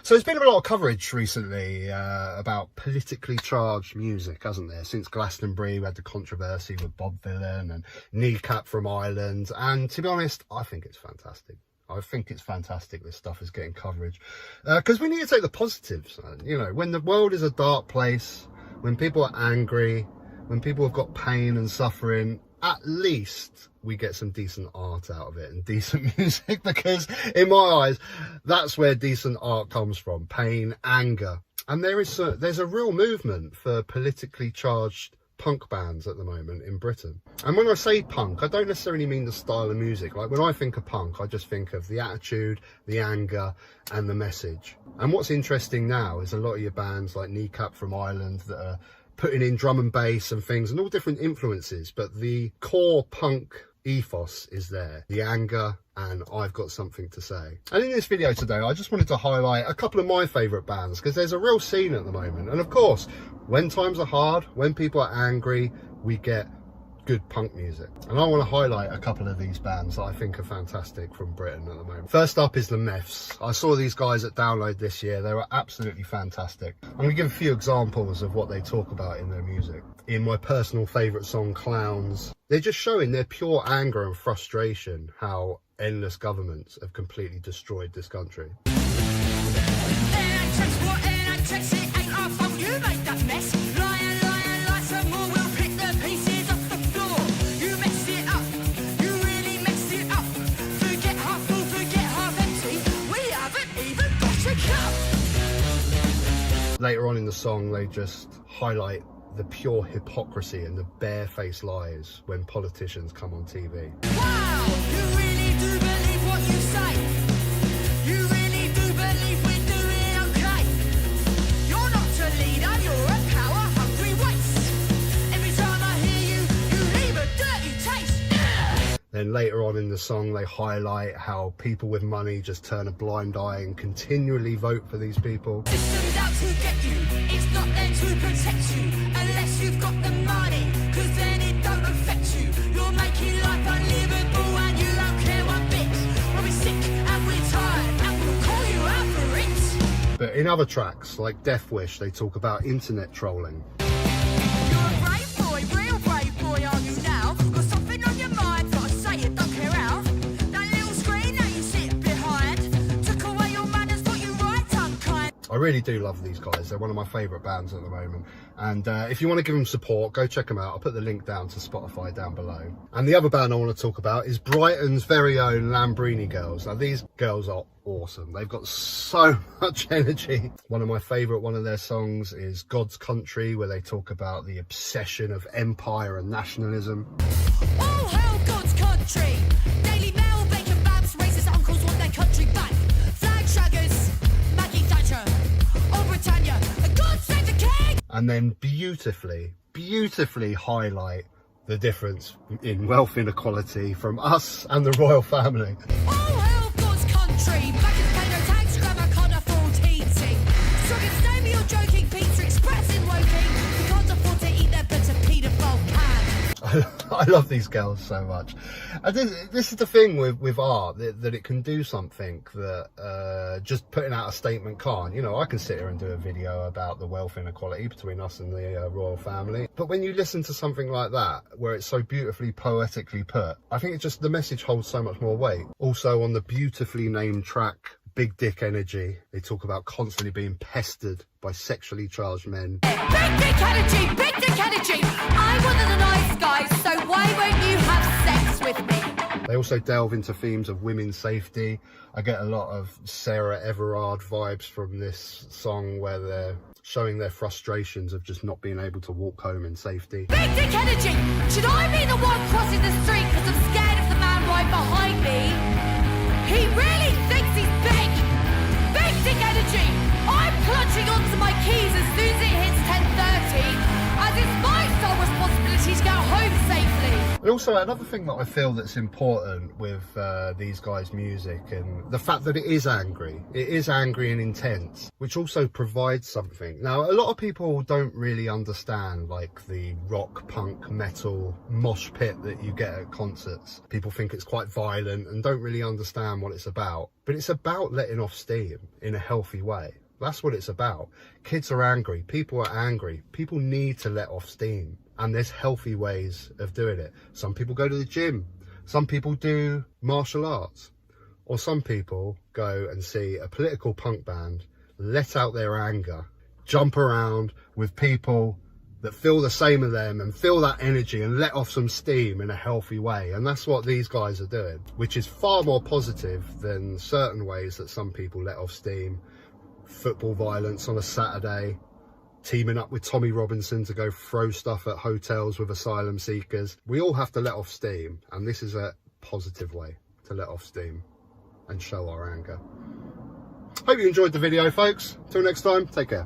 So there's been a lot of coverage recently about politically charged music, hasn't there? Since Glastonbury, we had the controversy with Bob Vylan and Kneecap from Ireland. And to be honest, I think it's fantastic. I think it's fantastic this stuff is getting coverage. Because we need to take the positives. You know, when the world is a dark place, when people are angry, when people have got pain and suffering, at least we get some decent art out of it and decent music, because in my eyes, that's where decent art comes from: pain, anger. And there's a real movement for politically charged punk bands at the moment in Britain. And when I say punk, I don't necessarily mean the style of music. Like, when I think of punk, I just think of the attitude, the anger, and the message. And what's interesting now is a lot of your bands like Kneecap from Ireland that are putting in drum and bass and things and all different influences, but the core punk ethos is there, the anger, and I've got something to say. And in this video today, I just wanted to highlight a couple of my favourite bands, because there's a real scene at the moment. And of course, when times are hard, when people are angry, we get good punk music. And I want to highlight a couple of these bands that I think are fantastic from Britain at the moment. First up is the Meffs. I saw these guys at Download this year. They were absolutely fantastic. I'm going to give a few examples of what they talk about in their music. In my personal favourite song, Clowns, they're just showing their pure anger and frustration how endless governments have completely destroyed this country. Later on in the song, they just highlight the pure hypocrisy and the barefaced lies when politicians come on TV. Wow, you really do believe what you say. You really do believe we're doing okay. You're not a leader, you're a power-hungry waste. Every time I hear you, you leave a dirty taste. Then later on in the song, they highlight how people with money just turn a blind eye and continually vote for these people. System's out to get you, it's not there to protect you, unless you've got the money, cause then it don't affect you. You're making life unlivable and you don't care one bit. When we're sick and we're tired and we'll call you out for it. But in other tracks, like Death Wish, they talk about internet trolling. You're a brave boy, real brave boy, are you now? Got something on your mind, but I say it, don't care how. That little screen that you sit behind took away your manners, thought you right unkind. I really do love these guys. They're one of my favourite bands at the moment. And if you want to give them support, go check them out. I'll put the link down to Spotify down below. And the other band I want to talk about is Brighton's very own Lambrini Girls. Now, these girls are awesome. They've got so much energy. One of my favourite one of their songs is God's Country, where they talk about the obsession of empire and nationalism. Oh, hell, God's country. Daily Mail, bacon babs, racist uncles want their country back. Flag shaggers, Maggie Thatcher, oh Britannia, and God save the king. And then beautifully highlight the difference in wealth inequality from us and the royal family. Oh, hell, God's country. Backers pay no tax, grandma can't afford eating. Struggling, stay me, you're joking. Pizza Express in Woking. We can't afford to eat their bitter paedophile can. I love these girls so much. And this is the thing with art, that it can do something that just putting out a statement can't. You know, I can sit here and do a video about the wealth inequality between us and the royal family. But when you listen to something like that, where it's so beautifully poetically put, I think the message holds so much more weight. Also, on the beautifully named track, Big Dick Energy, they talk about constantly being pestered by sexually charged men. Big dick energy, big dick energy. I'm one of the nice guys, so why won't you have sex with me? They also delve into themes of women's safety. I get a lot of Sarah Everard vibes from this song, where they're showing their frustrations of just not being able to walk home in safety. Big dick energy. Should I be the one crossing the street because I'm scared of the man right behind me? He really thinks he's big. Big dick energy. I'm clutching onto my keys as soon as it hits 10:30, as it's my sole responsibility to get home safely. And also another thing that I feel that's important with these guys' music, and the fact that it is angry and intense, which also provides something. Now, a lot of people don't really understand like the rock, punk, metal mosh pit that you get at concerts. People think it's quite violent and don't really understand what it's about, but it's about letting off steam in a healthy way. That's what it's about. Kids are angry, people are angry, people need to let off steam. And there's healthy ways of doing it. Some people go to the gym, some people do martial arts, or some people go and see a political punk band, let out their anger, jump around with people that feel the same as them and feel that energy and let off some steam in a healthy way. And that's what these guys are doing, which is far more positive than certain ways that some people let off steam. Football violence on a Saturday, teaming up with Tommy Robinson to go throw stuff at hotels with asylum seekers. We all have to let off steam, and this is a positive way to let off steam and show our anger. Hope you enjoyed the video, folks. Till next time, take care.